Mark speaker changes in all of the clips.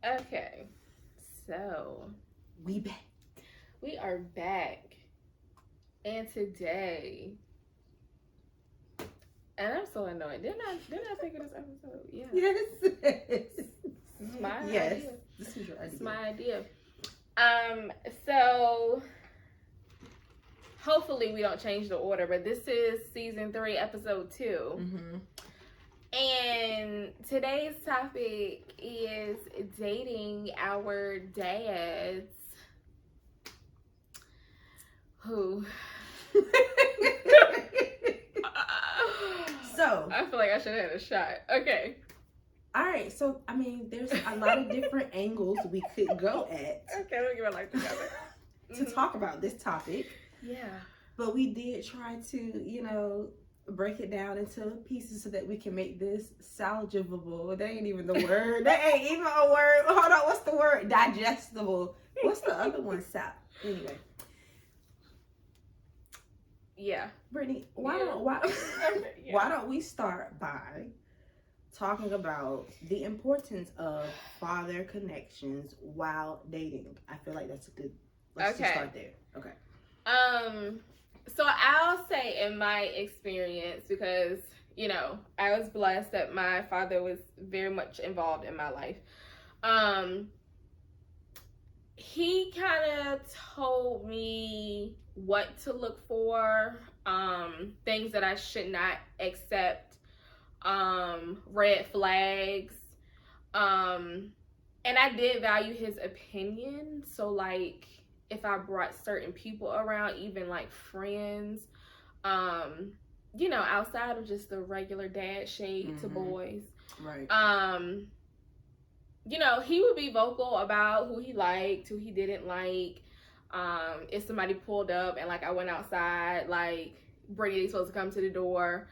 Speaker 1: Okay, so
Speaker 2: We back.
Speaker 1: we are back, and today, and I'm so annoyed. Didn't I think of this episode? Yeah,
Speaker 2: Yes.
Speaker 1: this is my
Speaker 2: Yes.
Speaker 1: idea.
Speaker 2: This was your
Speaker 1: It's
Speaker 2: idea.
Speaker 1: my idea. So hopefully we don't change the order, but this is season 3, episode 2.
Speaker 2: Mm-hmm.
Speaker 1: And today's topic is dating our dads who
Speaker 2: So,
Speaker 1: I feel like I should have had a shot. Okay.
Speaker 2: all right. So, I mean, there's a lot of different angles we could go at
Speaker 1: Okay, we'll give it like together.
Speaker 2: to talk about this topic.
Speaker 1: Yeah.
Speaker 2: But we did try to, break it down into pieces so that we can make this salvageable. That ain't even the word. That ain't even a word. Hold on. What's the word? Digestible. What's the other one? Anyway.
Speaker 1: Yeah.
Speaker 2: Brittany,
Speaker 1: Yeah.
Speaker 2: why don't we start by talking about the importance of father connections while dating? I feel like that's a good. Let's just start there. Okay.
Speaker 1: So I'll say in my experience, because I was blessed that my father was very much involved in my life. He kind of told me what to look for, things that I should not accept, red flags, and I did value his opinion. So like, if I brought certain people around, even like friends, outside of just the regular dad shade to boys,
Speaker 2: Right.
Speaker 1: He would be vocal about who he liked, who he didn't like. If somebody pulled up and like I went outside, like Brittany's supposed to come to the door.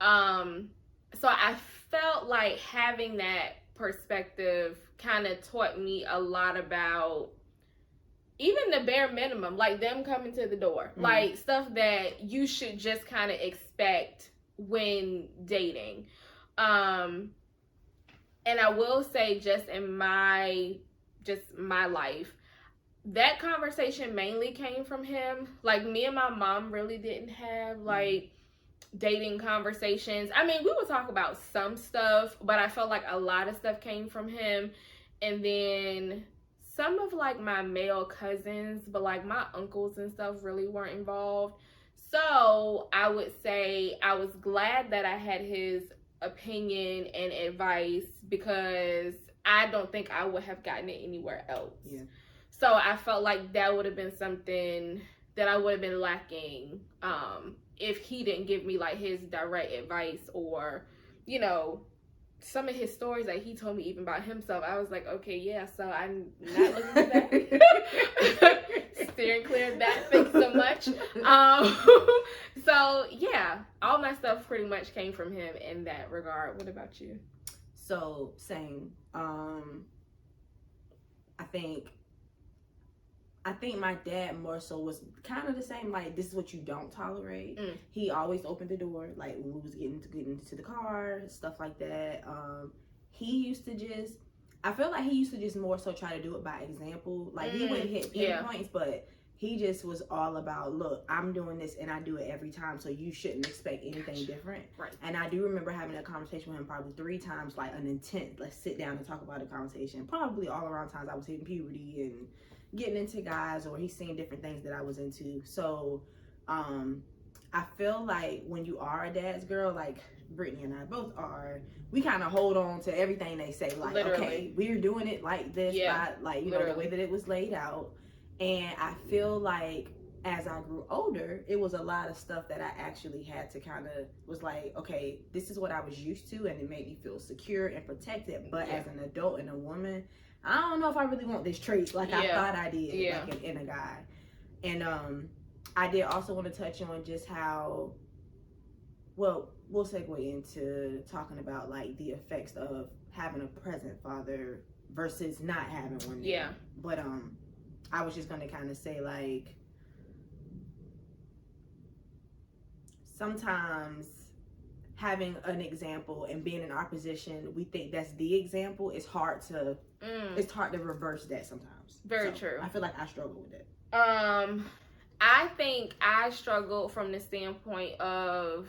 Speaker 1: So I felt like having that perspective kind of taught me a lot about even the bare minimum, like them coming to the door, like stuff that you should just kind of expect when dating. And I will say, just in my life, that conversation mainly came from him. Like, me and my mom really didn't have like dating conversations. I mean, we would talk about some stuff, but I felt like a lot of stuff came from him. And then some of like my male cousins, but like my uncles and stuff really weren't involved. So I would say I was glad that I had his opinion and advice, because I don't think I would have gotten it anywhere else.
Speaker 2: Yeah.
Speaker 1: So I felt like that would have been something that I would have been lacking if he didn't give me like his direct advice, or some of his stories that he told me even about himself. I was like, okay, yeah, so I'm not looking for that. Steering clear of that. Thanks so much. So yeah, all my stuff pretty much came from him in that regard. What about you?
Speaker 2: So same. I think my dad more so was kind of the same. Like, this is what you don't tolerate. He always opened the door, like when we was getting into the car, stuff like that. He used to just, I feel like he used to just more so try to do it by example. Like, he wouldn't hit pinpoints, but he just was all about, look, I'm doing this and I do it every time, so you shouldn't expect anything different.
Speaker 1: Right.
Speaker 2: And I do remember having a conversation with him probably 3 times, like an intent, let's sit down and talk about a conversation. Probably all around times I was hitting puberty and getting into guys, or he's seeing different things that I was into. So I feel like when you are a dad's girl, like Brittany and I both are, we kind of hold on to everything they say. Like, literally, okay, we're doing it like this, by, like, the way that it was laid out. And I feel like as I grew older, it was a lot of stuff that I actually had to kind of was like, okay, this is what I was used to, and it made me feel secure and protected. But as an adult and a woman, I don't know if I really want this trait like I thought I did, like in a guy. And I did also want to touch on just how, well, we'll segue into talking about like the effects of having a present father versus not having one. Yeah. But I was just going to kind of say, like, sometimes having an example and being in our position, we think that's the example. It's hard to It's hard to reverse that sometimes.
Speaker 1: Very true.
Speaker 2: I feel like I struggle with it.
Speaker 1: I think I struggle from the standpoint of,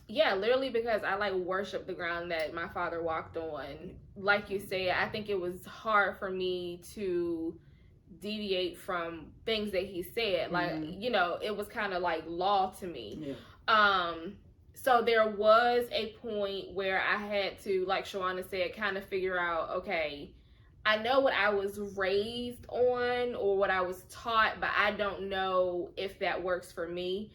Speaker 1: literally because I like worship the ground that my father walked on. Like you said, I think it was hard for me to deviate from things that he said. Like, it was kind of like law to me. Yeah. So there was a point where I had to, like Shawana said, kind of figure out, okay, I know what I was raised on or what I was taught, but I don't know if that works for me.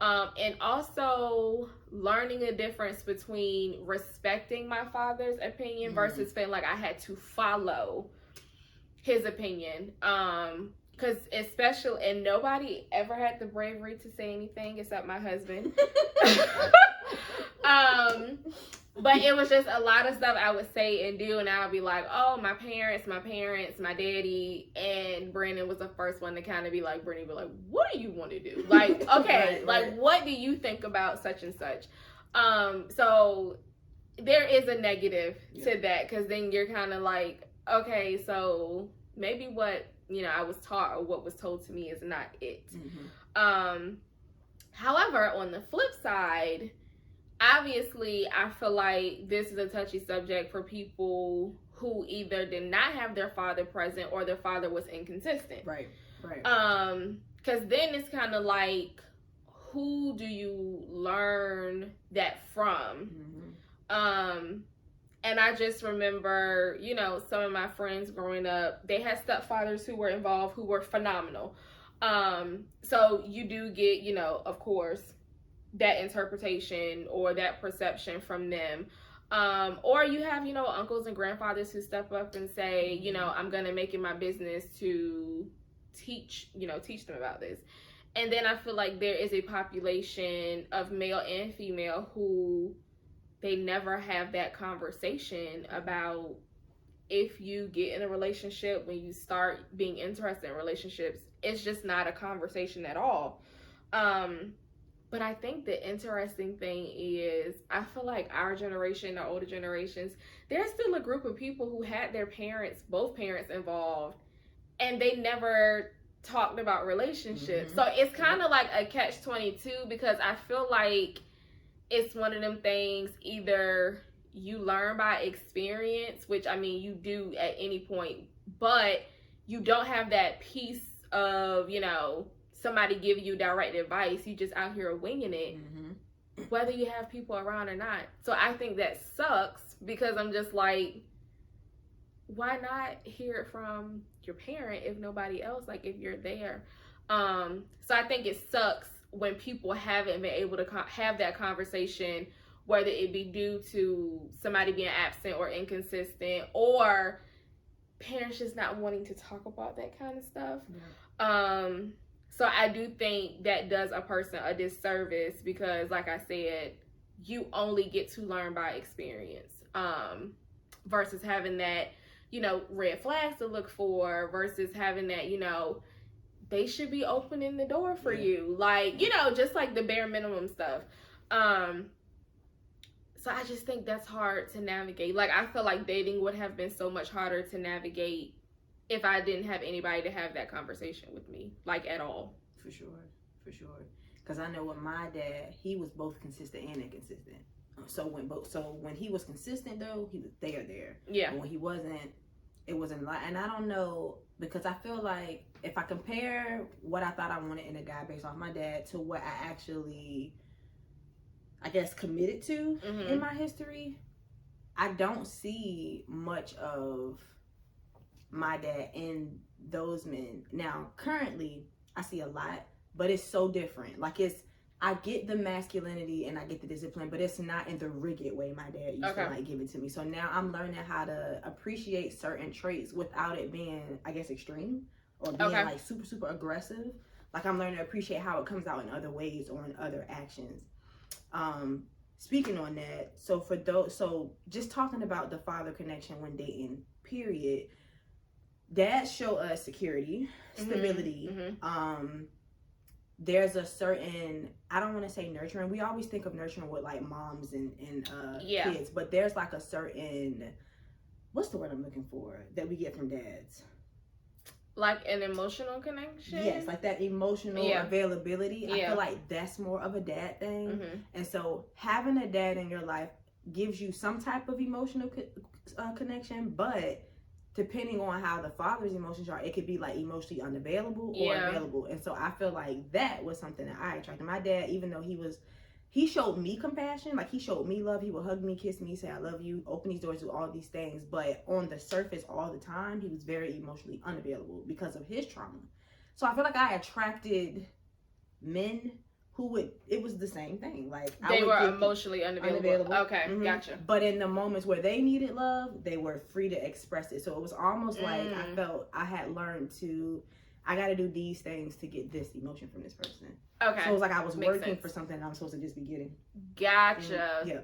Speaker 1: And also learning the difference between respecting my father's opinion versus feeling like I had to follow his opinion. Because especially, and nobody ever had the bravery to say anything except my husband. But it was just a lot of stuff I would say and do, and I would be like, oh, my parents, my daddy, and Brandon was the first one to kind of be like, Brittany, like, what do you want to do? Like, okay, right. What do you think about such and such? So there is a negative to that, because then you're kind of like, okay, so maybe what, I was taught or what was told to me is not it. However, on the flip side, obviously, I feel like this is a touchy subject for people who either did not have their father present or their father was inconsistent. Right. Because then it's kind of like, who do you learn that from? And I just remember, some of my friends growing up, they had stepfathers who were involved who were phenomenal. So you do get, of course, that interpretation or that perception from them. Or you have, uncles and grandfathers who step up and say, I'm going to make it my business to teach them about this. And then I feel like there is a population of male and female who they never have that conversation about, if you get in a relationship, when you start being interested in relationships, it's just not a conversation at all. But I think the interesting thing is, I feel like our generation, the older generations, there's still a group of people who had their parents, both parents involved, and they never talked about relationships. So it's kind of like a catch-22, because I feel like it's one of them things, either you learn by experience, which, I mean, you do at any point, but you don't have that piece of, somebody giving you direct advice. You just out here winging it, whether you have people around or not. So I think that sucks, because I'm just like, why not hear it from your parent if nobody else, like if you're there? So I think it sucks when people haven't been able to have that conversation, whether it be due to somebody being absent or inconsistent, or parents just not wanting to talk about that kind of stuff. So I do think that does a person a disservice, because, like I said, you only get to learn by experience, versus having that, red flags to look for, versus having that, they should be opening the door for you. Like, just like the bare minimum stuff. So I just think that's hard to navigate. Like, I feel like dating would have been so much harder to navigate if I didn't have anybody to have that conversation with me, like, at all.
Speaker 2: For sure. Because I know with my dad, he was both consistent and inconsistent. So when he was consistent, though, he was there. Yeah. But when he wasn't, it wasn't a lot. And I don't know, because I feel like if I compare what I thought I wanted in a guy based off my dad to what I actually, I guess, committed to in my history, I don't see much of my dad in those men. Now, currently, I see a lot, but it's so different. Like, I get the masculinity and I get the discipline, but it's not in the rigid way my dad used to like give it to me. So now I'm learning how to appreciate certain traits without it being, I guess, extreme or being like super, super aggressive. Like, I'm learning to appreciate how it comes out in other ways or in other actions. Speaking on that, so just talking about the father connection when dating, period. Dads show us security, stability. There's a certain, I don't want to say nurturing. We always think of nurturing with like moms and kids, but there's like a certain what's the word I'm looking for that we get from dads?
Speaker 1: Like an emotional connection?
Speaker 2: Yes, like that emotional availability. I feel like that's more of a dad thing.
Speaker 1: Mm-hmm.
Speaker 2: And so having a dad in your life gives you some type of emotional connection, but depending on how the father's emotions are, it could be like emotionally unavailable or available. And so I feel like that was something that I attracted. My dad, even though he showed me compassion, like he showed me love. He would hug me, kiss me, say I love you, open these doors, do all these things. But on the surface, all the time, he was very emotionally unavailable because of his trauma. So I feel like I attracted men it was the same thing. Like
Speaker 1: they were emotionally unavailable. Okay, gotcha.
Speaker 2: But in the moments where they needed love, they were free to express it. So it was almost like I felt I had learned I got to do these things to get this emotion from this person.
Speaker 1: Okay.
Speaker 2: So it was like I was working for something that I'm supposed to just be getting.
Speaker 1: Gotcha.
Speaker 2: Yeah.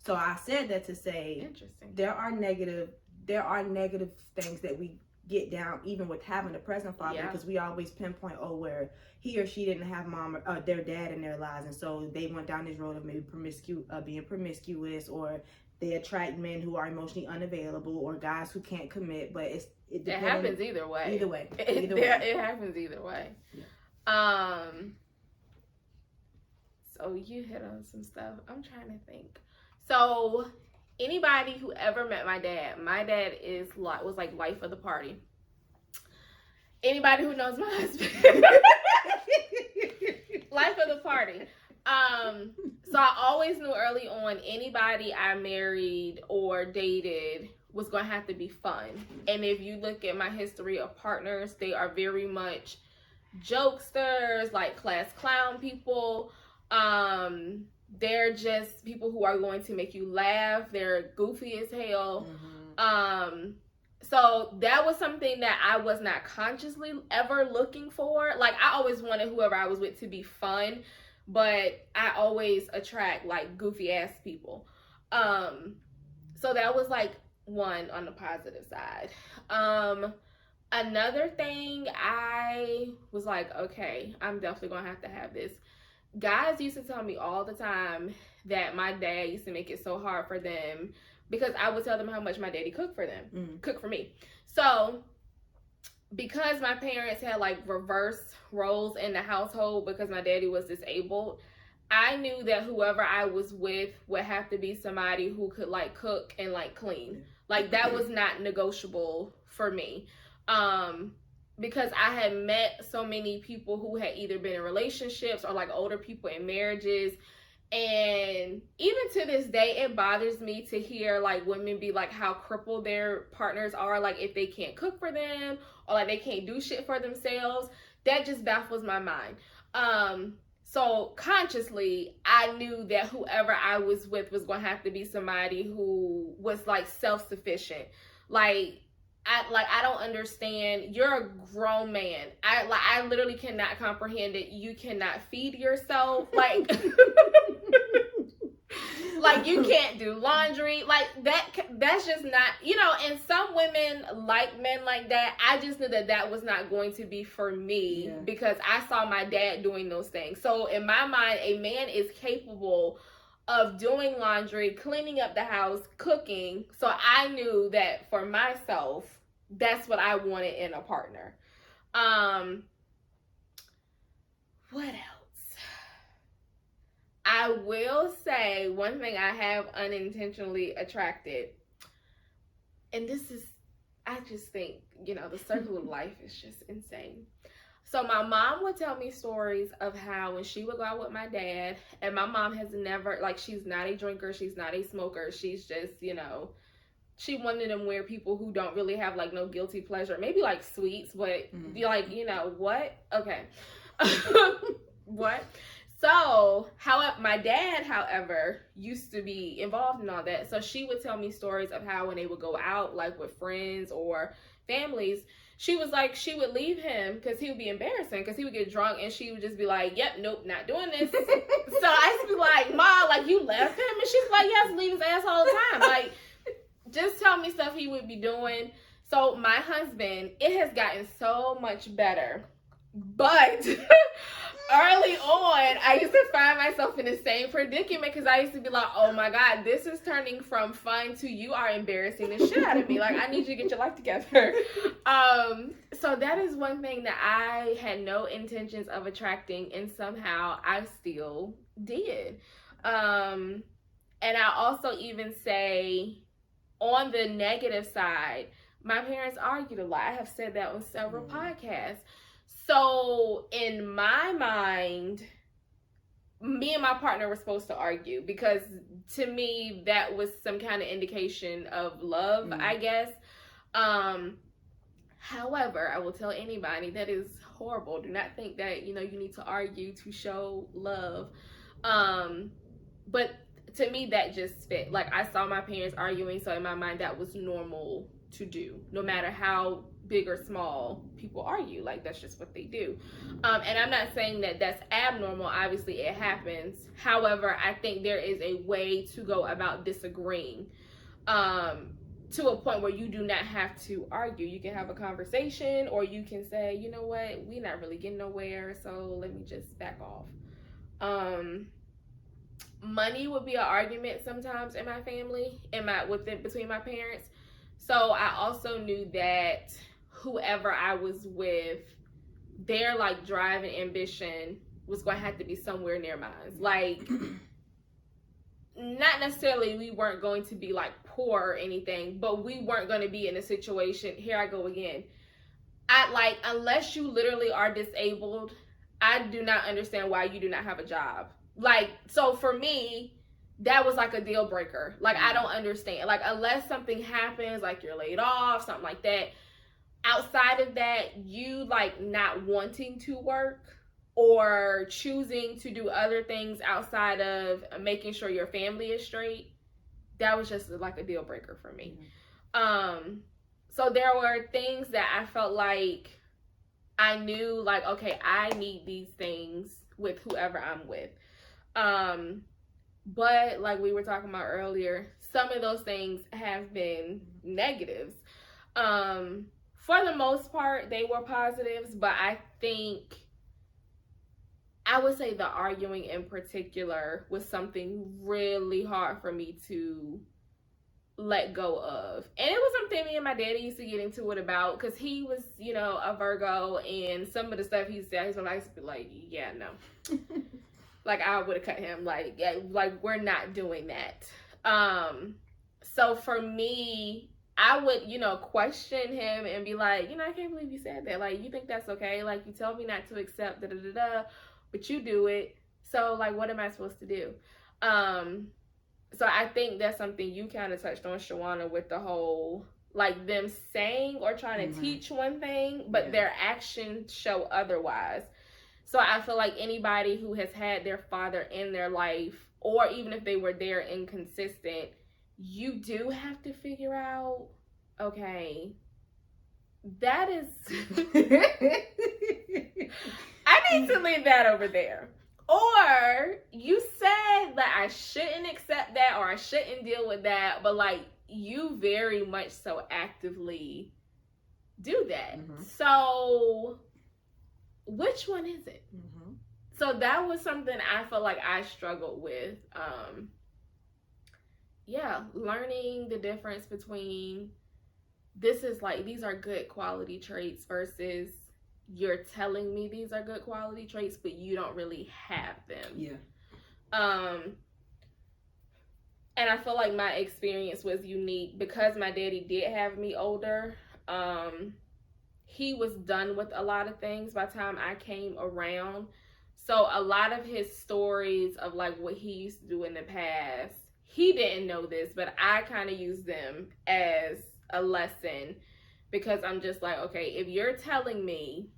Speaker 2: So I said that to say,
Speaker 1: interesting.
Speaker 2: There are negative things that we get down even with having a present father, because we always pinpoint where he or she didn't have mom or their dad in their lives, and so they went down this road of maybe being promiscuous, or they attract men who are emotionally unavailable, or guys who can't commit. But it
Speaker 1: happens either way. It happens either way. Yeah. So you hit on some stuff. I'm trying to think. So anybody who ever met my dad was like life of the party. Anybody who knows my husband, life of the party. So I always knew early on anybody I married or dated was going to have to be fun. And if you look at my history of partners, they are very much jokesters, like class clown people. They're just people who are going to make you laugh. They're goofy as hell. So that was something that I was not consciously ever looking for. Like I always wanted whoever I was with to be fun, but I always attract like goofy ass people. So that was like one on the positive side. Another thing, I was like, okay, I'm definitely gonna have this. Guys used to tell me all the time that my dad used to make it so hard for them because I would tell them how much my daddy cooked for them, cooked for me. So because my parents had like reverse roles in the household because my daddy was disabled, I knew that whoever I was with would have to be somebody who could like cook and like clean. Like that was not negotiable for me. Because I had met so many people who had either been in relationships or like older people in marriages. And even to this day, it bothers me to hear like women be like how crippled their partners are, like if they can't cook for them or like they can't do shit for themselves. That just baffles my mind. So consciously, I knew that whoever I was with was going to have to be somebody who was like self-sufficient. I don't understand. You're a grown man. I literally cannot comprehend it. You cannot feed yourself. Like you can't do laundry. Like that's just not, and some women like men like that. I just knew that was not going to be for me because I saw my dad doing those things. So in my mind, a man is capable of doing laundry, cleaning up the house, cooking. So I knew that for myself, that's what I wanted in a partner. What else? I will say one thing I have unintentionally attracted, and I just think, the circle of life is just insane. So my mom would tell me stories of how when she would go out with my dad, and my mom has never, like, she's not a drinker, she's not a smoker, she's just, she wanted them weird people who don't really have, like, no guilty pleasure. Maybe, like, sweets, but be like, what? Okay. What? So, my dad, however, used to be involved in all that. So she would tell me stories of how when they would go out, like, with friends or families, she was like, she would leave him because he would be embarrassing because he would get drunk and she would just be like, yep, nope, not doing this. So I used to be like, Ma, like, you left him? And she's like, yes, leave his ass all the time. Like, just tell me stuff he would be doing. So my husband, it has gotten so much better. But early on, I used to find myself in the same predicament because I used to be like, oh my God, this is turning from fun to you are embarrassing the shit out of me. Like, I need you to get your life together. So that is one thing that I had no intentions of attracting, and somehow I still did. And I also even say, on the negative side, my parents argued a lot. I have said that on several podcasts. So in my mind, me and my partner were supposed to argue because to me that was some kind of indication of love, I guess. However, I will tell anybody that is horrible. Do not think that, you need to argue to show love. But to me that just fit. Like, I saw my parents arguing, so in my mind that was normal to do. No matter how big or small people argue, like, that's just what they do. And I'm not saying that that's abnormal. Obviously it happens. However, I think there is a way to go about disagreeing, to a point where you do not have to argue. You can have a conversation, or you can say, you know what, we're not really getting nowhere, so let me just back off. Money would be an argument sometimes in my family, between my parents. So I also knew that whoever I was with, their like drive and ambition was going to have to be somewhere near mine. Like, not necessarily we weren't going to be like poor or anything, but we weren't going to be in a situation. Here I go again. Unless you literally are disabled, I do not understand why you do not have a job. Like, so for me, that was like a deal breaker. Like, I don't understand. Like, unless something happens, like you're laid off, something like that. Outside of that, you like not wanting to work or choosing to do other things outside of making sure your family is straight, that was just like a deal breaker for me. So there were things that I felt like I knew, like, okay, I need these things with whoever I'm with. But like we were talking about earlier, some of those things have been negatives. For the most part, they were positives, but I think I would say the arguing in particular was something really hard for me to let go of. And it was something me and my daddy used to get into it about, because he was, a Virgo, and some of the stuff he said, he's like, to be like, yeah, no. Like, I would have cut him. Like, we're not doing that. So for me, I would, question him and be like, I can't believe you said that. Like, you think that's okay? Like, you told me not to accept da-da-da-da, but you do it. So, like, what am I supposed to do? So I think that's something you kind of touched on, Shawana, with the whole, like, them saying or trying to teach one thing, but their actions show otherwise. So I feel like anybody who has had their father in their life, or even if they were there inconsistent, you do have to figure out, okay, that is, I need to leave that over there. Or you said that I shouldn't accept that, or I shouldn't deal with that, but like, you very much so actively do that. So which one is it? So that was something I feel like I struggled with. Learning the difference between these are good quality traits versus you're telling me these are good quality traits, but you don't really have them. And I feel like my experience was unique because my daddy did have me older. He was done with a lot of things by the time I came around. So a lot of his stories of like what he used to do in the past, he didn't know this, but I kind of used them as a lesson, because I'm just like, okay, if you're telling me,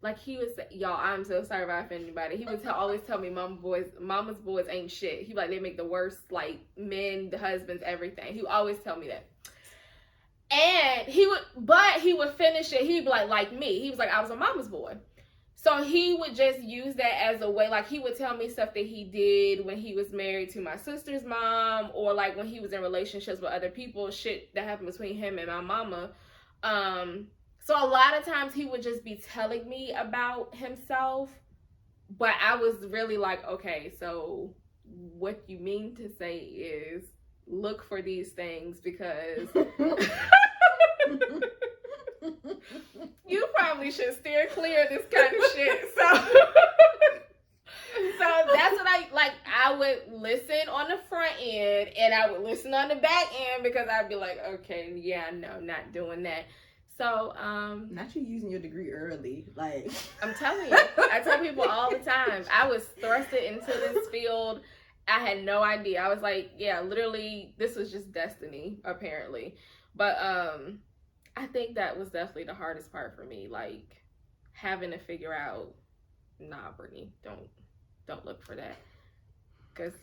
Speaker 1: like he was, y'all, I'm so sorry if I offend anybody. He would always tell me mama's boys ain't shit. He like, they make the worst like men, the husbands, everything. He would always tell me that. And he would finish it. He'd be like me. He was like, I was a mama's boy. So he would just use that as a way, like he would tell me stuff that he did when he was married to my sister's mom, or like when he was in relationships with other people, shit that happened between him and my mama. So a lot of times he would just be telling me about himself, but I was really like, okay, so what you mean to say is look for these things because you probably should steer clear of this kind of shit. So that's what I like. I would listen on the front end and I would listen on the back end because I'd be like, okay, yeah, no, not doing that. So,
Speaker 2: not you using your degree early, like
Speaker 1: I'm telling you, I tell people all the time, I was thrusted into this field. I had no idea. I was like, yeah, literally, this was just destiny, apparently. But I think that was definitely the hardest part for me, like having to figure out, nah, Brittany, don't look for that, because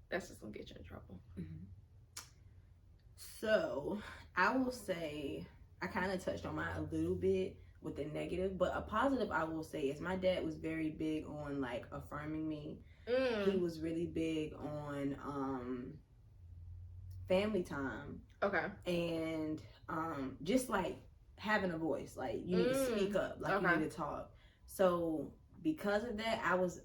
Speaker 1: that's just gonna get you in trouble.
Speaker 2: Mm-hmm. So I will say I kind of touched on mine a little bit with the negative, but a positive I will say is my dad was very big on like affirming me. He was really big on family time.
Speaker 1: Okay.
Speaker 2: And just like having a voice, like you need to speak up, like you need to talk. So because of that, I was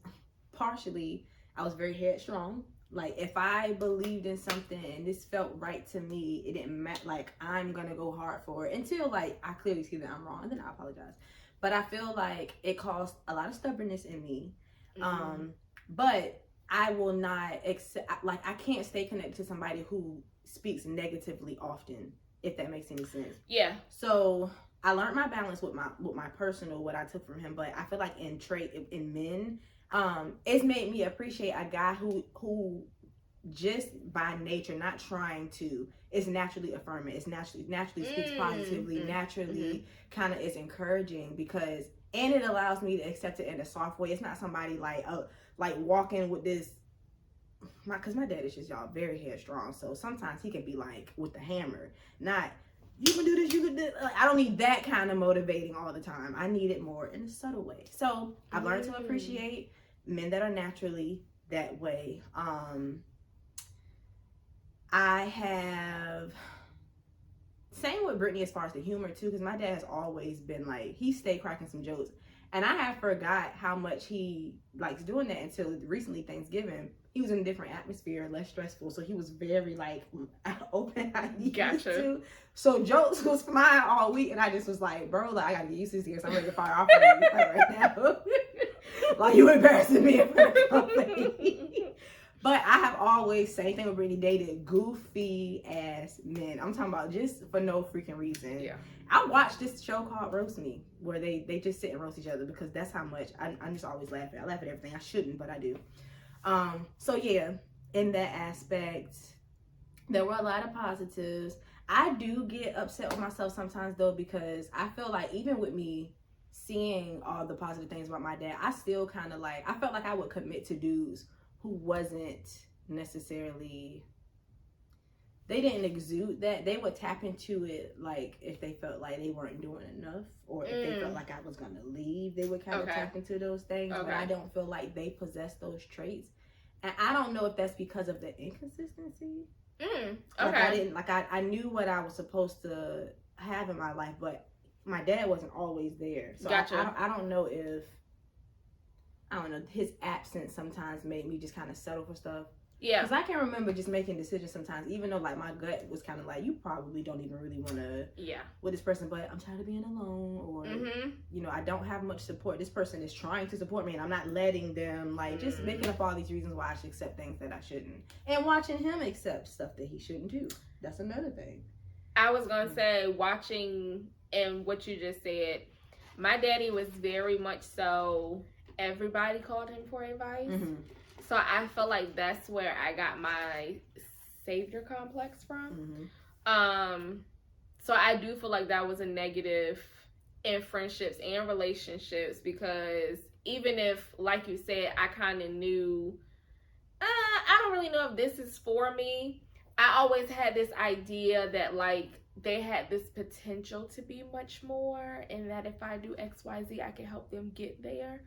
Speaker 2: very headstrong. Like if I believed in something and this felt right to me, it didn't matter. Like I'm gonna go hard for it until like I clearly see that I'm wrong, and then I apologize. But I feel like it caused a lot of stubbornness in me. But I will not accept. Like I can't stay connected to somebody who speaks negatively often, if that makes any sense.
Speaker 1: Yeah.
Speaker 2: So I learned my balance with my personal, what I took from him. But I feel like in men, it's made me appreciate a guy who just by nature, not trying to, is naturally affirming. It's naturally speaks positively, naturally kind of is encouraging, because and it allows me to accept it in a soft way. It's not somebody like walking with this, because my dad is just, y'all, very headstrong. So sometimes he can be like with the hammer, not you can do this, you can do. Like, I don't need that kind of motivating all the time. I need it more in a subtle way. So I've learned to appreciate men that are naturally that way. I have same with Brittany as far as the humor too, because my dad has always been like, he stayed cracking some jokes, and I have forgot how much he likes doing that until recently Thanksgiving. He was in a different atmosphere, less stressful, so he was very like open. Used to. So jokes was flying all week, and I just was like, bro, like I gotta get used to this here, so I'm ready to fire off on you right now. Like you embarrassing me in front of the company. But I have always, same thing with Brittany, dated goofy ass men. I'm talking about just for no freaking reason.
Speaker 1: Yeah.
Speaker 2: I watched this show called Roast Me, where they just sit and roast each other, because that's how much I'm just always laughing. I laugh at everything. I shouldn't, but I do. So yeah, in that aspect, there were a lot of positives. I do get upset with myself sometimes though, because I feel like even with me seeing all the positive things about my dad, I still kind of like, I felt like I would commit to dudes who wasn't necessarily, they didn't exude that. They would tap into it like if they felt like they weren't doing enough, or if they felt like I was gonna leave, they would kind of tap into those things. But I don't feel like they possess those traits, and I don't know if that's because of the inconsistency. I knew what I was supposed to have in my life, but my dad wasn't always there. So I don't know if, his absence sometimes made me just kind of settle for stuff. Yeah. Because I can remember just making decisions sometimes, even though like my gut was kind of like, you probably don't even really want to with this person, but I'm tired of being alone, or, I don't have much support. This person is trying to support me and I'm not letting them, like just making up all these reasons why I should accept things that I shouldn't. And watching him accept stuff that he shouldn't do. That's another thing.
Speaker 1: I was going to say, watching and what you just said, my daddy was very much so, everybody called him for advice. So I feel like that's where I got my savior complex from. So I do feel like that was a negative in friendships and relationships, because even if, like you said, I kind of knew, I don't really know if this is for me, I always had this idea that like they had this potential to be much more, and that if I do XYZ, I can help them get there.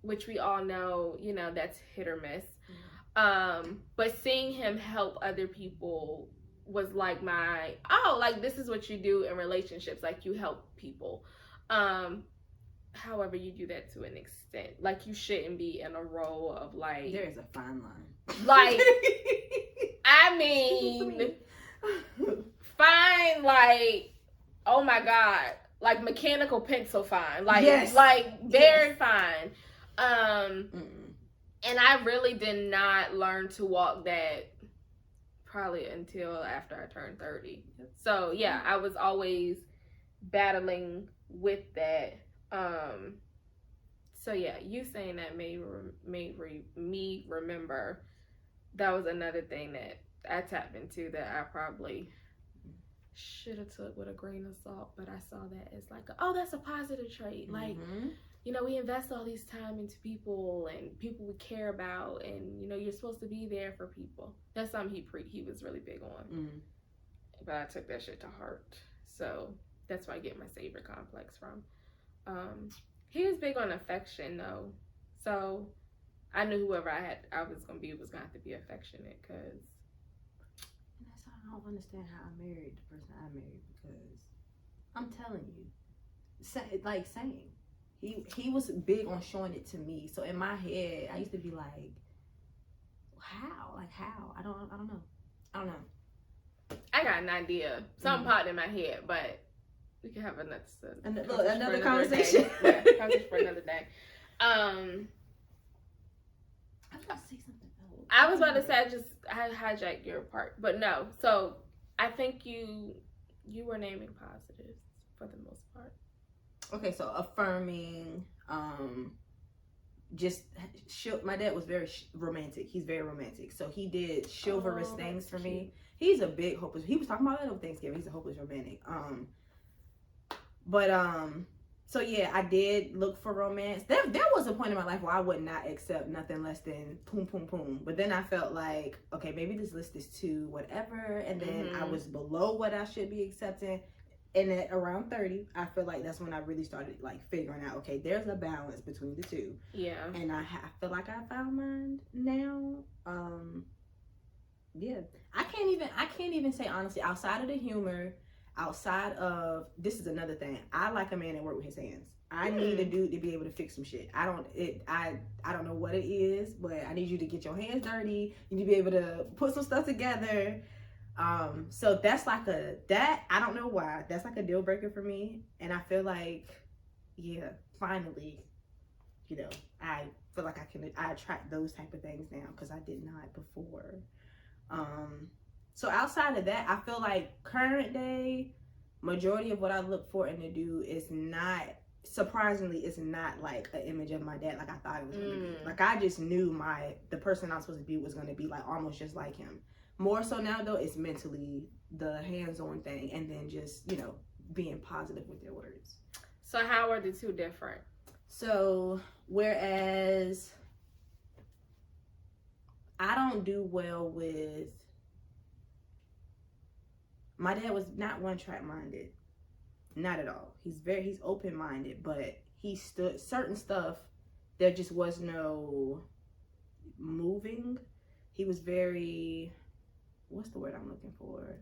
Speaker 1: Which we all know, that's hit or miss. But seeing him help other people was like like this is what you do in relationships, like you help people. however, you do that to an extent. Like, you shouldn't be in a role of like.
Speaker 2: There is a fine line.
Speaker 1: Like, I mean, fine, like, oh my God, like mechanical pencil fine, like,
Speaker 2: yes.
Speaker 1: like very
Speaker 2: yes.
Speaker 1: fine. And I really did not learn to walk that probably until after I turned 30. So yeah, I was always battling with that. So yeah, you saying that made me remember that was another thing that I tapped into that I probably should have took with a grain of salt, but I saw that as like, oh, that's a positive trait. Like, you know, we invest all this time into people and people we care about, and you know, you're supposed to be there for people. That's something he was really big on. But I took that shit to heart, so that's where I get my savior complex from. He was big on affection though, so I knew whoever I was gonna have to be affectionate, because
Speaker 2: that's how I don't understand how I married the person I married, because I'm telling you, saying he was big on showing it to me. So in my head, I used to be like, how? Like how? I don't know.
Speaker 1: I got an idea. Something popped in my head, but we can have another
Speaker 2: conversation.
Speaker 1: Yeah, conversation for another day.
Speaker 2: I was about to say something else.
Speaker 1: I was about to say I hijacked your part, but no. So I think you were naming positives for the most part.
Speaker 2: Okay, so affirming, my dad was very romantic. He's very romantic, so he did chivalrous things for me. He's a big hopeless. He was talking about that on Thanksgiving. He's a hopeless romantic. So yeah, I did look for romance. There was a point in my life where I would not accept nothing less than poom poom poom. But then I felt like, okay, maybe this list is too whatever, and then I was below what I should be accepting. And at around 30, I feel like that's when I really started like figuring out, okay, there's a balance between the two.
Speaker 1: Yeah.
Speaker 2: And I feel like I found mine now. Yeah. I can't even say honestly, outside of the humor, outside of, this is another thing. I like a man that work with his hands. I need a dude to be able to fix some shit. I don't know what it is, but I need you to get your hands dirty. You need to be able to put some stuff together. So that's like I don't know why, that's like a deal breaker for me. And I feel like, yeah, finally, you know, I feel like I attract those type of things now, because I did not before. So outside of that, I feel like current day, majority of what I look for in a dude is not, surprisingly, it's not like an image of my dad like I thought it was going to be. Like, I just knew the person I'm supposed to be was going to be like almost just like him. More so now though, it's mentally the hands-on thing, and then just, you know, being positive with their words.
Speaker 1: So how are the two different?
Speaker 2: So whereas I don't do well with, my dad was not one-track minded, not at all. He's open-minded, but he stood certain stuff, there just was no moving. He was very, what's the word I'm looking for?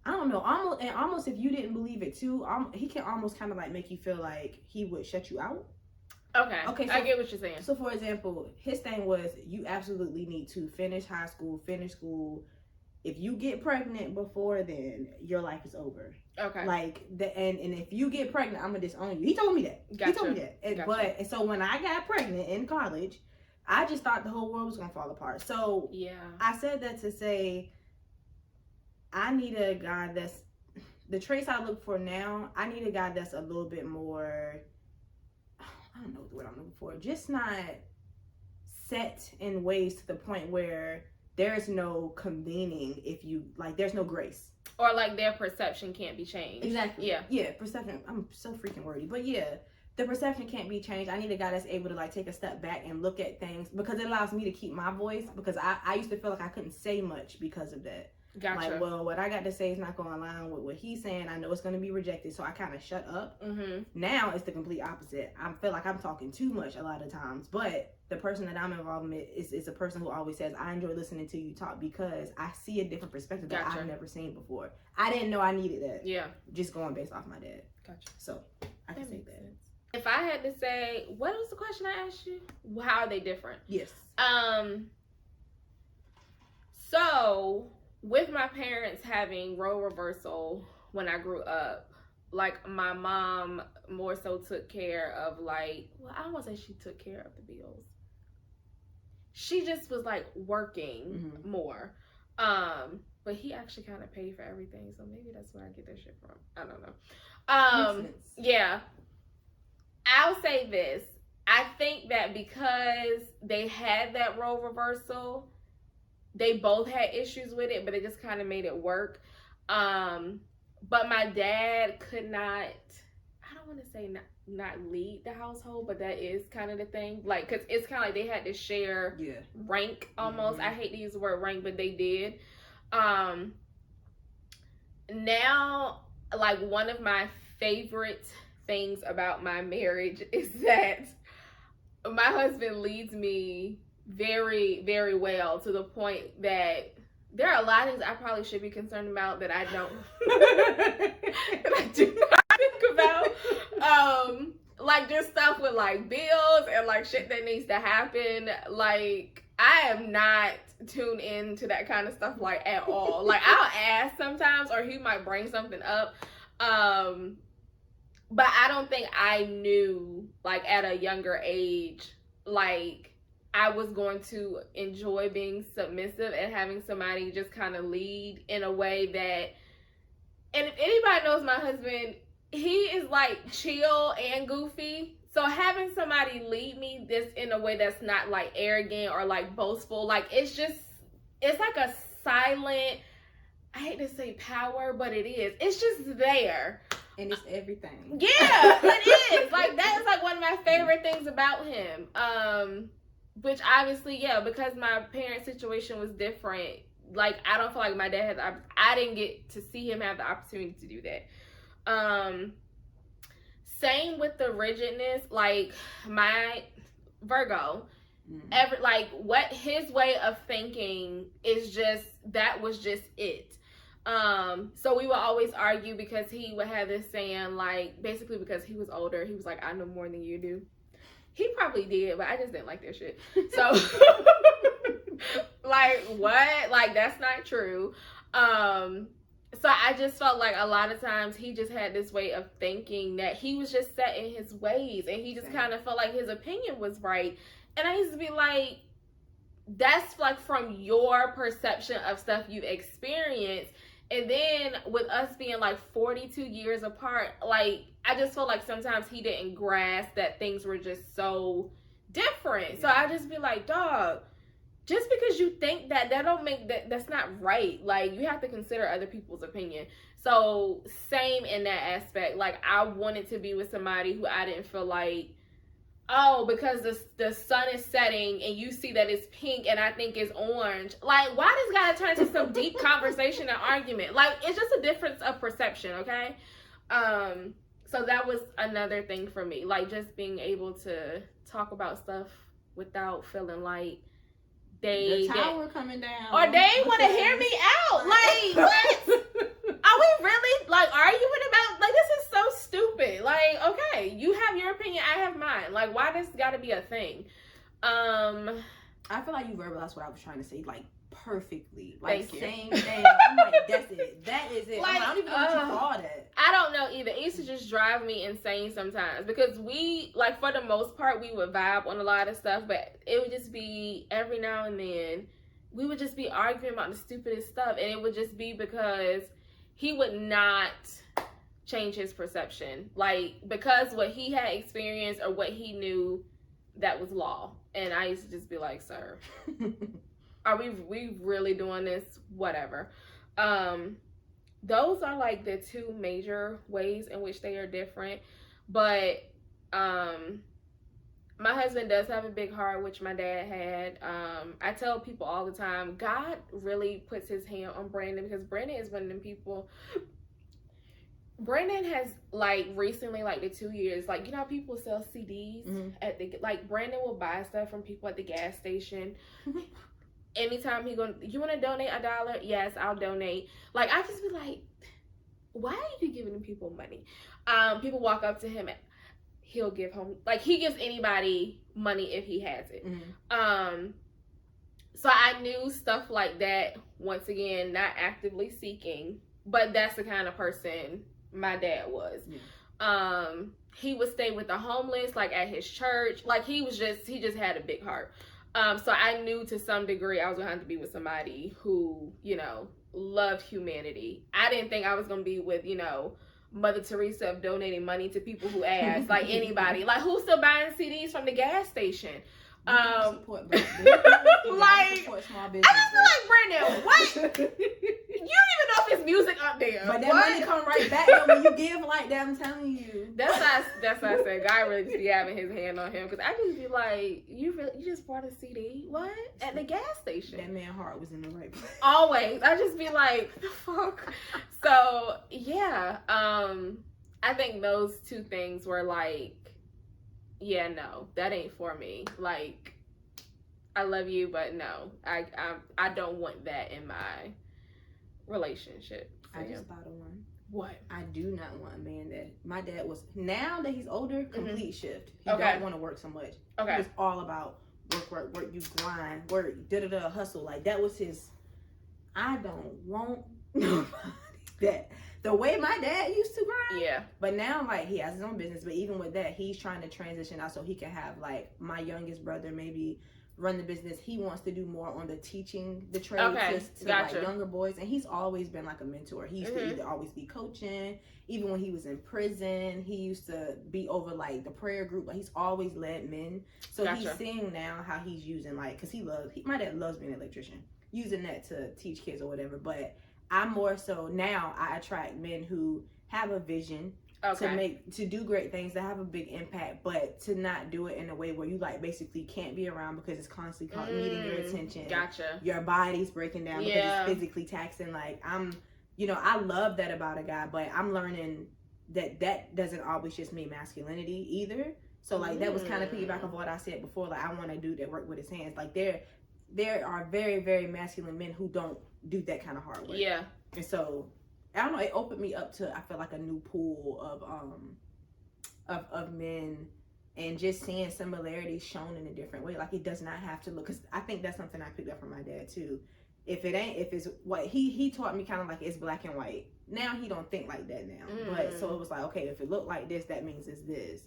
Speaker 2: I don't know. Almost if you didn't believe it too, he can almost kind of like make you feel like he would shut you out.
Speaker 1: Okay. So, I get what you're saying.
Speaker 2: So for example, his thing was, you absolutely need to finish high school, finish school. If you get pregnant before then, your life is over. Okay. Like and if you get pregnant, I'm gonna disown you. He told me that. Gotcha. He told me that. And so when I got pregnant in college, I just thought the whole world was gonna fall apart. So yeah, I said that to say, I need a guy that's, the traits I look for now, I need a guy that's a little bit more, I don't know what I'm looking for, just not set in ways to the point where there's no convening, if you, like, there's no grace.
Speaker 1: Or like their perception can't be changed.
Speaker 2: Exactly. Yeah. Yeah, perception, I'm so freaking wordy. But yeah, the perception can't be changed. I need a guy that's able to like take a step back and look at things, because it allows me to keep my voice, because I used to feel like I couldn't say much because of that. Gotcha. Like, well, what I got to say is not going to align with what he's saying. I know it's going to be rejected, so I kind of shut up. Now it's the complete opposite. I feel like I'm talking too much a lot of times, but the person that I'm involved with is a person who always says, I enjoy listening to you talk, because I see a different perspective that I've never seen before. I didn't know I needed that. Yeah. Just going based off my dad. Gotcha. So I can say that.
Speaker 1: If I had to say, what was the question I asked you? How are they different?
Speaker 2: Yes.
Speaker 1: So with my parents having role reversal when I grew up, like my mom more so took care of like, well, I don't want to say she took care of the bills. She just was like working more. But he actually kind of paid for everything, so maybe that's where I get that shit from. I don't know. Yeah. I'll say this. I think that because they had that role reversal, they both had issues with it, but it just kind of made it work. But my dad could not, I don't want to say not lead the household, but that is kind of the thing. Like, because it's kind of like they had to share rank almost. I hate to use the word rank, but they did. Now, like, one of my favorite things about my marriage is that my husband leads me very, very well, to the point that there are a lot of things I probably should be concerned about that I don't that I do not think about. Like just stuff with like bills and like shit that needs to happen. Like I am not tuned into that kind of stuff like at all. Like I'll ask sometimes, or he might bring something up. But I don't think I knew, like, at a younger age, like, I was going to enjoy being submissive and having somebody just kind of lead in a way that, and if anybody knows my husband, he is, like, chill and goofy. So having somebody lead me this in a way that's not, like, arrogant or, like, boastful, like, it's like a silent, I hate to say power, but it is. It's just there.
Speaker 2: And it's everything.
Speaker 1: Yeah, it is. Like, that is, like, one of my favorite things about him. Which, obviously, yeah, because my parents' situation was different, like, I don't feel like my dad had I didn't get to see him have the opportunity to do that. Same with the rigidness. Like, my Virgo, like, what his way of thinking is just, that was just it. So we would always argue because he would have this saying, like, basically because he was older, he was like, I know more than you do. He probably did, but I just didn't like that shit. So, like, what? Like, that's not true. So I just felt like a lot of times he just had this way of thinking that he was just set in his ways, and he just kind of felt like his opinion was right. And I used to be like, that's like from your perception of stuff you've experienced. And then with us being like 42 years apart, like, I just feel like sometimes he didn't grasp that things were just so different. Yeah. So I just be like, dog, just because you think that don't make that's not right. Like, you have to consider other people's opinion. So same in that aspect. Like, I wanted to be with somebody who I didn't feel like, oh, because the sun is setting and you see that it's pink and I think it's orange. Like, why does it gotta turn into some deep conversation and argument? Like, it's just a difference of perception, okay? So that was another thing for me. Like, just being able to talk about stuff without feeling like
Speaker 2: the tower coming down.
Speaker 1: Or they want to hear me out. Like, what? Are we really, like, arguing about, like, this is so stupid. Like, okay, you have your opinion, I have mine. Like, why does gotta be a thing?
Speaker 2: I feel like you verbalized what I was trying to say, like, perfectly. Like, same thing. I'm like, that's it. That is it. Like, I don't even know what you call that.
Speaker 1: I don't know either. It used to just drive me insane sometimes. Because we, like, for the most part, we would vibe on a lot of stuff. But it would just be, every now and then, we would just be arguing about the stupidest stuff. And it would just be because he would not change his perception. Like, because what he had experienced or what he knew, that was law. And I used to just be like, sir, are we really doing this? Whatever. Those are like the two major ways in which they are different. But my husband does have a big heart, which my dad had. I tell people all the time, God really puts his hand on Brandon, because Brandon is one of them people. Brandon has, like, recently, like, the 2 years, like, you know how people sell CDs at the, like, Brandon will buy stuff from people at the gas station. Anytime he go, you want to donate $1? Yes, I'll donate. Like, I just be like, why are you giving people money? People walk up to him. he'll give home, like, he gives anybody money if he has it. So I knew stuff like that, once again, not actively seeking, but that's the kind of person my dad was. He would stay with the homeless, like at his church. Like he just had a big heart. So I knew to some degree I was gonna have to be with somebody who, loved humanity. I didn't think I was gonna be with, Mother Teresa of donating money to people who asked, like anybody. Like who's still buying CDs from the gas station?
Speaker 2: Support black business.
Speaker 1: Like
Speaker 2: support small business.
Speaker 1: I just feel like, Brandon, what? You don't even know if his music up there.
Speaker 2: But that money come right back though when you give like that. I'm telling you.
Speaker 1: That's why I said God really just be having his hand on him, because I just be like, you just bought a CD? What? At the gas station?
Speaker 2: That man's heart was in the right place.
Speaker 1: Always. I just be like, what the fuck? So yeah, I think those two things were like, yeah, no, that ain't for me. Like, I love you, but no, I don't want that in my relationship. So,
Speaker 2: I just thought of one.
Speaker 1: What?
Speaker 2: I do not want a man that my dad was. Now that he's older, complete shift. He
Speaker 1: Okay.
Speaker 2: don't want to work so much.
Speaker 1: Okay.
Speaker 2: He was all about work. You grind, work, hustle. Like that was his. I don't want nobody that. The way my dad used to grind.
Speaker 1: Yeah.
Speaker 2: But now, like, he has his own business. But even with that, he's trying to transition out so he can have, like, my youngest brother maybe run the business. He wants to do more on the teaching the trade to like, younger boys. And he's always been, like, a mentor. He used to either always be coaching. Even when he was in prison, he used to be over, like, the prayer group. Like, he's always led men. So he's seeing now how he's using, like, because my dad loves being an electrician. Using that to teach kids or whatever. But I'm more so now I attract men who have a vision to do great things, to have a big impact, but to not do it in a way where you like basically can't be around because it's constantly needing your attention.
Speaker 1: Gotcha.
Speaker 2: Your body's breaking down because it's physically taxing. Like I love that about a guy, but I'm learning that doesn't always just mean masculinity either. So like that was kind of piggyback of what I said before. Like I want to do that work with his hands. Like there are very, very masculine men who don't do that kind of hard work.
Speaker 1: Yeah.
Speaker 2: And so, I don't know, it opened me up to, I feel like, a new pool of men, and just seeing similarities shown in a different way. Like, it does not have to look, because I think that's something I picked up from my dad, too. If it's what he taught me kind of like it's black and white. Now he don't think like that now. But so it was like, okay, if it looked like this, that means it's this.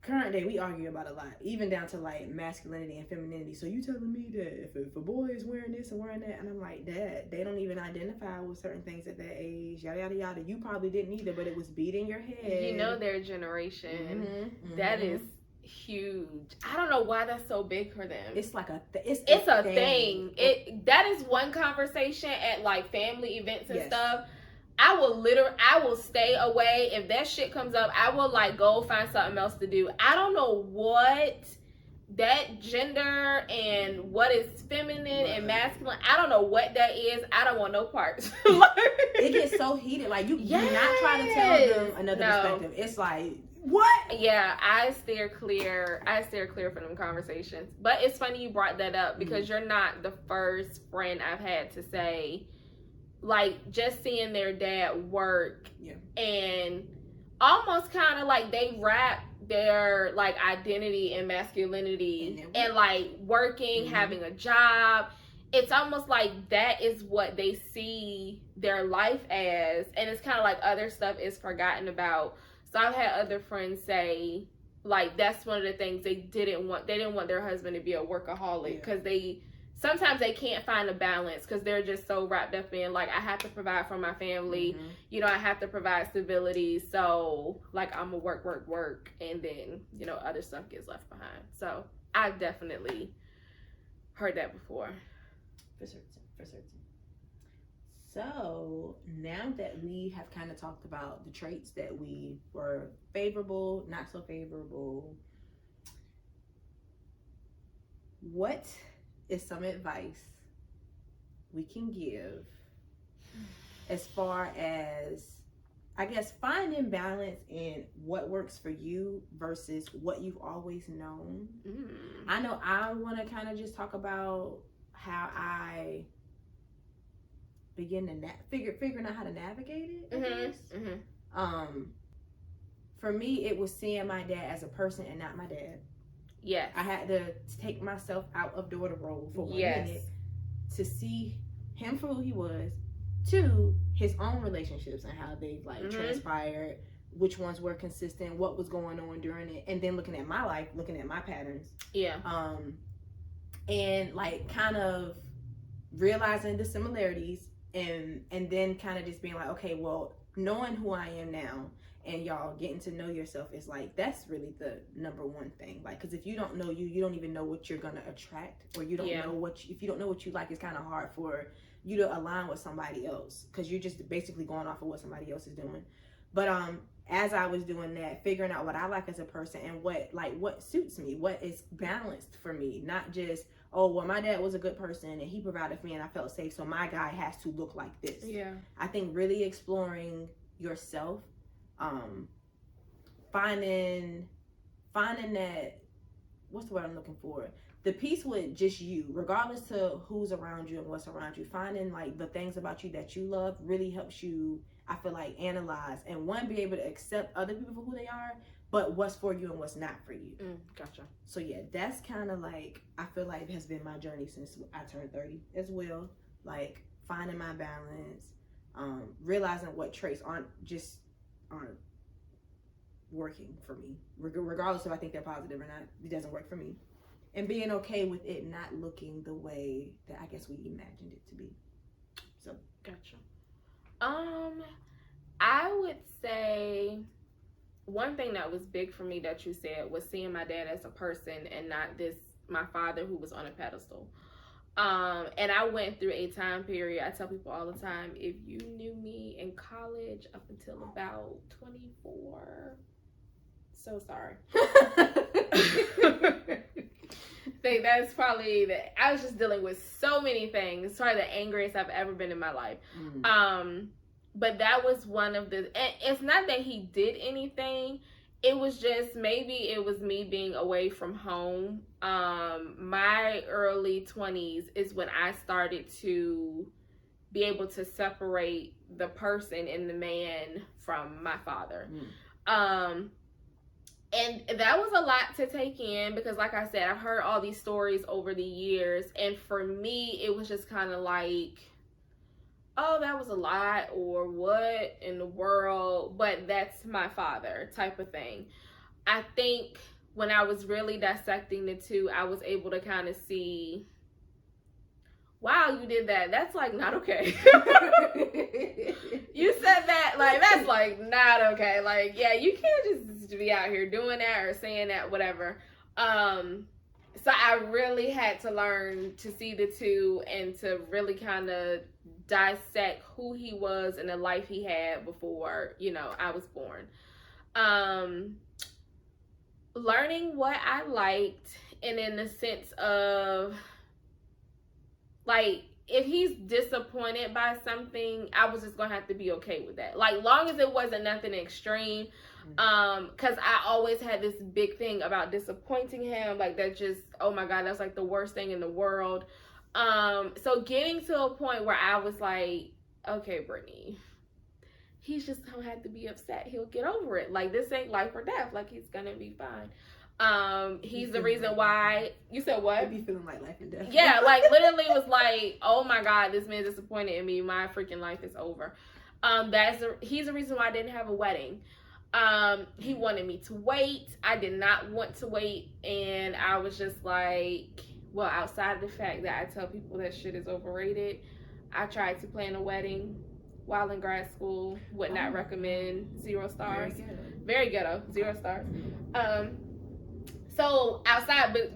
Speaker 2: Current day, we argue about a lot, even down to like masculinity and femininity. So you telling me that if a boy is wearing this and wearing that, and I'm like, Dad, they don't even identify with certain things at that age, yada yada yada. You probably didn't either, but it was beating your head.
Speaker 1: You know their generation. That is huge. I don't know why that's so big for them.
Speaker 2: It's like
Speaker 1: it's a thing. That is one conversation at like family events and stuff. I will stay away. If that shit comes up, I will like go find something else to do. I don't know what that gender and what is feminine and masculine. I don't know what that is. I don't want no parts.
Speaker 2: It gets so heated. Like you do not try to tell them another perspective. It's like, what?
Speaker 1: Yeah, I steer clear from them conversations. But it's funny you brought that up because you're not the first friend I've had to say, like, just seeing their dad work and almost kind of like they wrap their like identity and masculinity and like working, having a job. It's almost like that is what they see their life as, and it's kind of like other stuff is forgotten about. So I've had other friends say like that's one of the things they didn't want their husband to be a workaholic because sometimes they can't find a balance because they're just so wrapped up in like, I have to provide for my family, I have to provide stability, so like I'm gonna work, and then other stuff gets left behind. So I've definitely heard that before.
Speaker 2: For certain. So now that we have kind of talked about the traits that we were favorable, not so favorable, what is some advice we can give as far as, I guess, finding balance in what works for you versus what you've always known? I know I want to kind of just talk about how I begin to figuring out how to navigate it, I guess. For me, it was seeing my dad as a person and not my dad.
Speaker 1: Yes.
Speaker 2: I had to take myself out of daughter role for 1
Speaker 1: Yes.
Speaker 2: minute to see him for who he was. 2, his own relationships and how they like transpired, which ones were consistent, what was going on during it, and then looking at my life, looking at my patterns.
Speaker 1: Yeah.
Speaker 2: And like kind of realizing the similarities, and then kind of just being like, okay, well, knowing who I am now, and y'all getting to know yourself is like, that's really the number one thing. Like, because if you don't know you don't even know what you're gonna attract, or you don't know what if you don't know what you like, it's kind of hard for you to align with somebody else, because you're just basically going off of what somebody else is doing. But as I was doing that, figuring out what I like as a person, and what suits me, what is balanced for me, not just, oh, well, my dad was a good person and he provided for me and I felt safe, so my guy has to look like this.
Speaker 1: Yeah.
Speaker 2: I think really exploring yourself, finding that, what's the word I'm looking for? The peace with just you, regardless to who's around you and what's around you. Finding like the things about you that you love really helps you, I feel like, analyze and be able to accept other people for who they are, but what's for you and what's not for you.
Speaker 1: Gotcha.
Speaker 2: So yeah, that's kind of like, I feel like it has been my journey since I turned 30 as well. Like finding my balance, realizing what traits aren't working for me, regardless if I think they're positive or not. It doesn't work for me, and being okay with it not looking the way that I guess we imagined it to be. So
Speaker 1: gotcha. I would say one thing that was big for me that you said was seeing my dad as a person and not my father who was on a pedestal. And I went through a time period, I tell people all the time, if you knew me in college up until about 24, so sorry. I think that's probably I was just dealing with so many things. It's probably the angriest I've ever been in my life. But that was one of and it's not that he did anything. It was just, maybe it was me being away from home. My early 20s is when I started to be able to separate the person and the man from my father. And that was a lot to take in, because like I said, I've heard all these stories over the years, and for me it was just kind of like, oh, that was a lot, or what in the world, but that's my father type of thing. I think when I was really dissecting the two, I was able to kind of see, wow, you did that. That's like not okay. You said that, like, that's like not okay. Like, yeah, you can't just be out here doing that or saying that, whatever. So I really had to learn to see the two and to really kind of dissect who he was and the life he had before, I was born. Learning what I liked, and in the sense of, like, if he's disappointed by something, I was just gonna have to be okay with that. Like, long as it wasn't nothing extreme. Because I always had this big thing about disappointing him. Like, that just, oh my God, that's like the worst thing in the world. So getting to a point where I was like, okay, Brittany, he's just gonna have to be upset. He'll get over it. Like, this ain't life or death. Like, he's gonna be fine. He's the reason why. You said what?
Speaker 2: I'd be feeling like life and death.
Speaker 1: Yeah, like, literally was like, oh my God, this man disappointed in me. My freaking life is over. He's the reason why I didn't have a wedding. He wanted me to wait. I did not want to wait, and I was just like, well, outside of the fact that I tell people that shit is overrated, I tried to plan a wedding while in grad school. Would not recommend. 0 stars. Very ghetto. 0 stars. So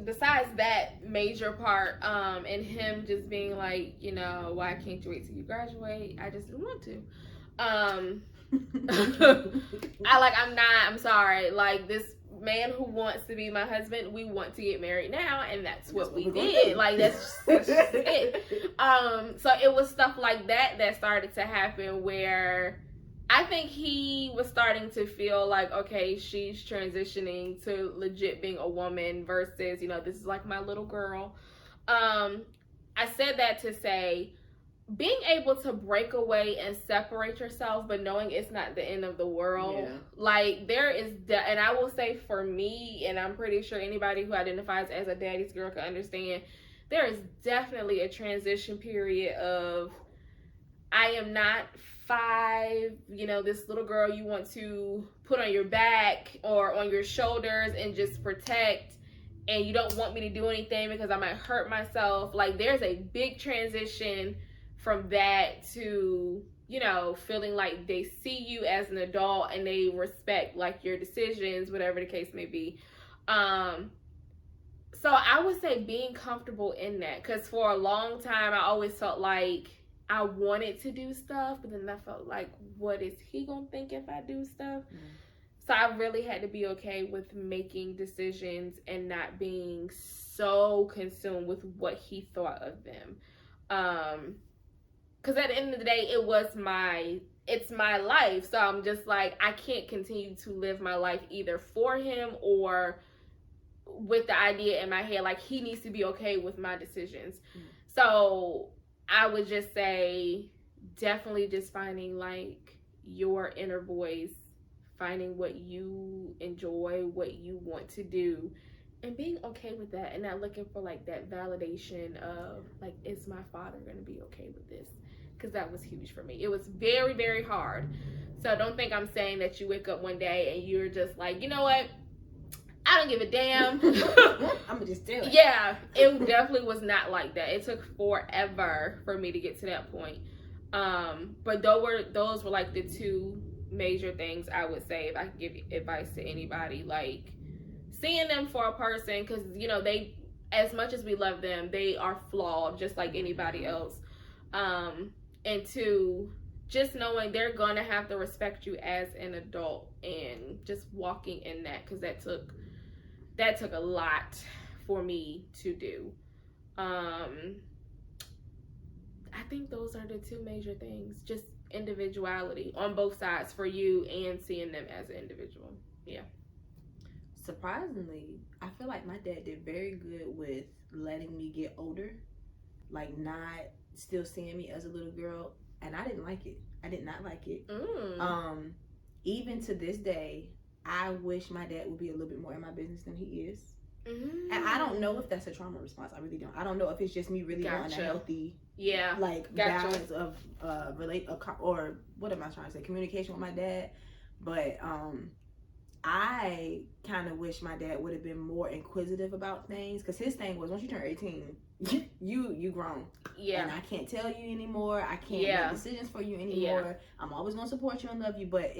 Speaker 1: besides that major part, and him just being like, why can't you wait till you graduate? I just didn't want to. I'm sorry. Like, this man who wants to be my husband, we want to get married now, and that's what we did. Like, that's just it. So it was stuff like that started to happen, where I think he was starting to feel like, okay, she's transitioning to legit being a woman versus, this is like my little girl. I said that to say, being able to break away and separate yourself, but knowing it's not the end of the world.
Speaker 2: Yeah.
Speaker 1: Like, there is, and I will say for me, and I'm pretty sure anybody who identifies as a daddy's girl can understand, there is definitely a transition period of, I am not 5, this little girl you want to put on your back or on your shoulders and just protect, and you don't want me to do anything because I might hurt myself. Like, there's a big transition from that to, feeling like they see you as an adult and they respect, like, your decisions, whatever the case may be. So I would say being comfortable in that, because for a long time I always felt like I wanted to do stuff, but then I felt like, what is he gonna think if I do stuff? So I really had to be okay with making decisions and not being so consumed with what he thought of them. Because at the end of the day, it's my life. So I'm just like, I can't continue to live my life either for him or with the idea in my head, like, he needs to be okay with my decisions. So I would just say, definitely just finding, like, your inner voice, finding what you enjoy, what you want to do, and being okay with that, and not looking for, like, that validation of, like, is my father going to be okay with this? Because that was huge for me. It was very, very hard. So don't think I'm saying that you wake up one day and you're just like, you know what? I don't give a damn.
Speaker 2: I'm gonna just do it.
Speaker 1: Yeah, it definitely was not like that. It took forever for me to get to that point. But those were like the 2 major things I would say if I could give advice to anybody. Like, seeing them for a person, because they, as much as we love them, they are flawed just like anybody else. And 2, just knowing they're gonna have to respect you as an adult, and just walking in that, because that took a lot for me to do. I think those are the 2 major things. Just individuality on both sides for you, and seeing them as an individual. Yeah.
Speaker 2: Surprisingly, I feel like my dad did very good with letting me get older, like, not still seeing me as a little girl, and I didn't like it. I did not like it. Even to this day, I wish my dad would be a little bit more in my business than he is. And I don't know if that's a trauma response. I really don't. I don't know if it's just me really wanting a healthy, balance of or what am I trying to say? Communication with my dad. But I kind of wish my dad would have been more inquisitive about things, because his thing was, once you turn 18, you grown.
Speaker 1: Yeah.
Speaker 2: And I can't tell you anymore. I can't make decisions for you anymore. Yeah. I'm always gonna support you and love you, but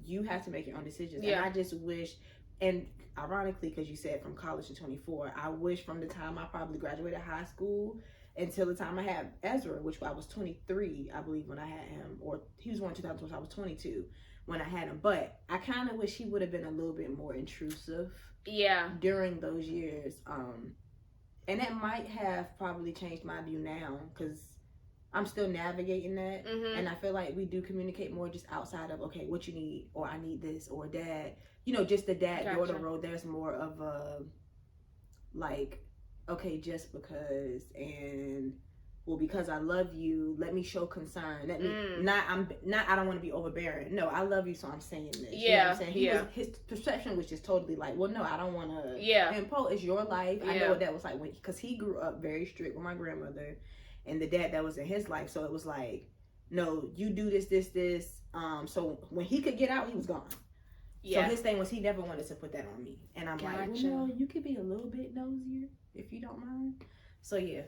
Speaker 2: you have to make your own decisions. Yeah. And I just wish, and ironically, because you said from college to 24, I wish from the time I probably graduated high school until the time I had Ezra, which I was 23, I believe, when I had him, or he was born in 2012, so I was 22 when I had him. But I kind of wish he would have been a little bit more intrusive during those years. And that might have probably changed my view now, because I'm still navigating that. And I feel like we do communicate more just outside of, okay, what you need, or I need this, or dad, just the dad-daughter road. There's more of a, like, okay, just because, and, well, because I love you, let me show concern. Let me I don't want to be overbearing. No, I love you, so I'm saying this. You know what I'm saying? His perception was just totally like, well, no, I don't want to impose. It's your life. I know what that was like, because he grew up very strict with my grandmother and the dad that was in his life. So it was like, no, you do this. So when he could get out, he was gone. So his thing was, he never wanted to put that on me. And I'm like, well, no, you could be a little bit nosier if you don't mind. So yeah.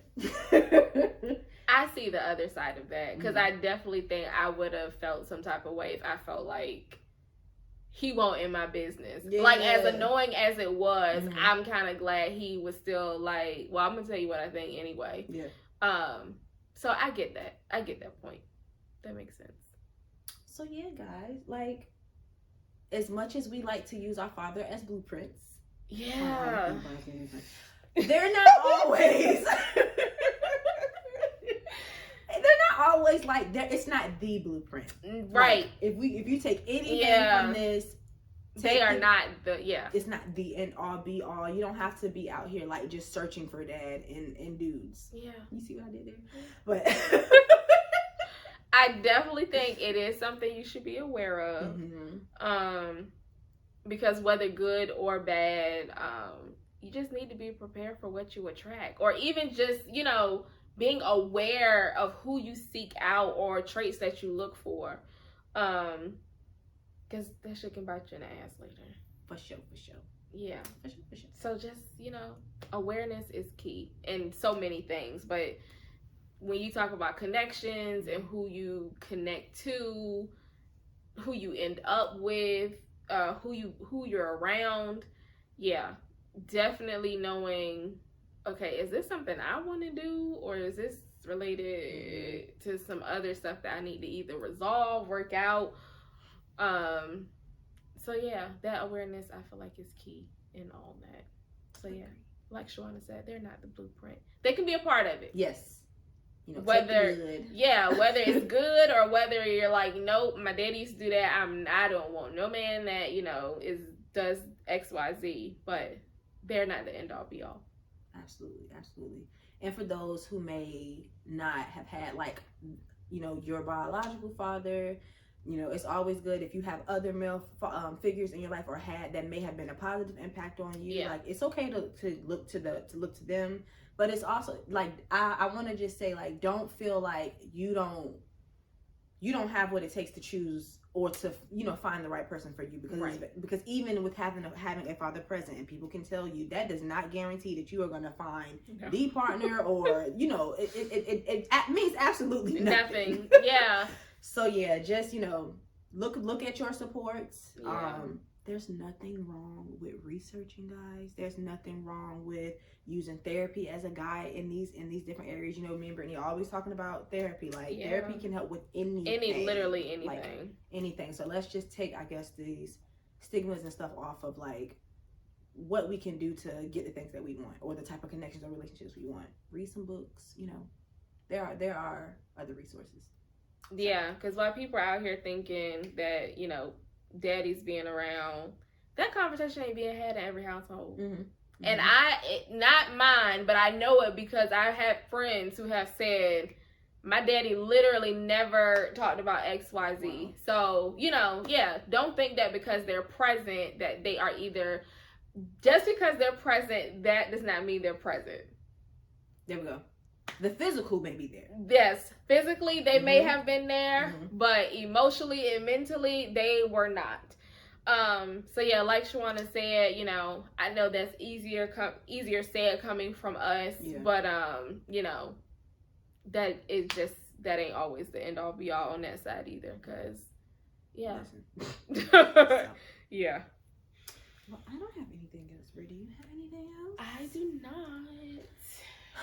Speaker 1: I see the other side of that, because I definitely think I would have felt some type of way if I felt like he won't in my business. Like, as annoying as it was, I'm kind of glad he was still like, well, I'm gonna tell you what I think anyway. So I get that point. That makes sense.
Speaker 2: So yeah, guys, like, as much as we like to use our father as blueprints, they're not always like, it's not the blueprint,
Speaker 1: right?
Speaker 2: Like, if you take anything from this,
Speaker 1: they are not
Speaker 2: it's not the end all be all. You don't have to be out here like just searching for dad and dudes. You see what I did there? But
Speaker 1: I definitely think it is something you should be aware of. Because whether good or bad, you just need to be prepared for what you attract, or even just, being aware of who you seek out or traits that you look for. Because that shit can bite you in the ass later.
Speaker 2: For sure.
Speaker 1: Yeah.
Speaker 2: For sure.
Speaker 1: So just, awareness is key in so many things. But when you talk about connections and who you connect to, who you end up with, who you're around, yeah, definitely knowing, okay, is this something I want to do, or is this related to some other stuff that I need to either resolve, work out? So yeah, that awareness I feel like is key in all that. So yeah, like Shawana said, they're not the blueprint. They can be a part of it.
Speaker 2: Yes.
Speaker 1: Whether it's good or whether you're like, nope, my daddy used to do that. I don't want no man that does XYZ, but they're not the end all be all.
Speaker 2: Absolutely. And for those who may not have had your biological father, it's always good if you have other male figures in your life, or that may have been a positive impact on you.
Speaker 1: Yeah.
Speaker 2: Like, it's okay to look to them. But it's also I want to just say, don't feel like you don't have what it takes to choose or to find the right person for you, because even with having a father present, and people can tell you, that does not guarantee that you are going to find the partner, or it means absolutely nothing.
Speaker 1: Yeah.
Speaker 2: So yeah, just look at your supports.
Speaker 1: Yeah.
Speaker 2: There's nothing wrong with researching, guys. There's nothing wrong with using therapy as a guide in these different areas. Me and Brittany are always talking about therapy. Therapy can help with anything.
Speaker 1: Literally anything.
Speaker 2: Anything. So let's just take, I guess, these stigmas and stuff off of what we can do to get the things that we want, or the type of connections or relationships we want. Read some books. There are other resources.
Speaker 1: Yeah, because while people are out here thinking that daddy's being around, that conversation ain't being had in every household. And not mine, but I know it because I've had friends who have said, my daddy literally never talked about XYZ. Wow. So, don't think that because they're present that they are either, just because they're present, that does not mean they're present.
Speaker 2: There we go. The physical may be there.
Speaker 1: Yes, physically they may have been there, but emotionally and mentally they were not. So yeah, like Shawana said, I know that's easier said coming from us, but that is just, that ain't always the end all be all on that side either, because yeah. Yeah.
Speaker 2: Well, I don't have anything else. Do you have anything else?
Speaker 1: I do not.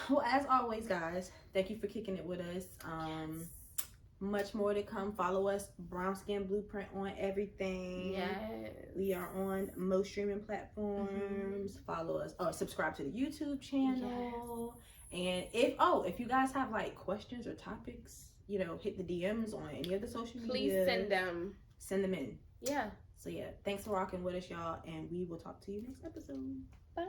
Speaker 2: Well, as always, guys, thank you for kicking it with us. Much more to come. Follow us, Brown Skin Blueprint, on everything.
Speaker 1: Yes.
Speaker 2: We are on most streaming platforms. Follow us, or subscribe to the YouTube channel. Yes. And if you guys have questions or topics, hit the DMs on any of the social media.
Speaker 1: Please send them.
Speaker 2: Send them in.
Speaker 1: Yeah.
Speaker 2: So yeah, thanks for rocking with us, y'all, and we will talk to you next episode.
Speaker 1: Bye.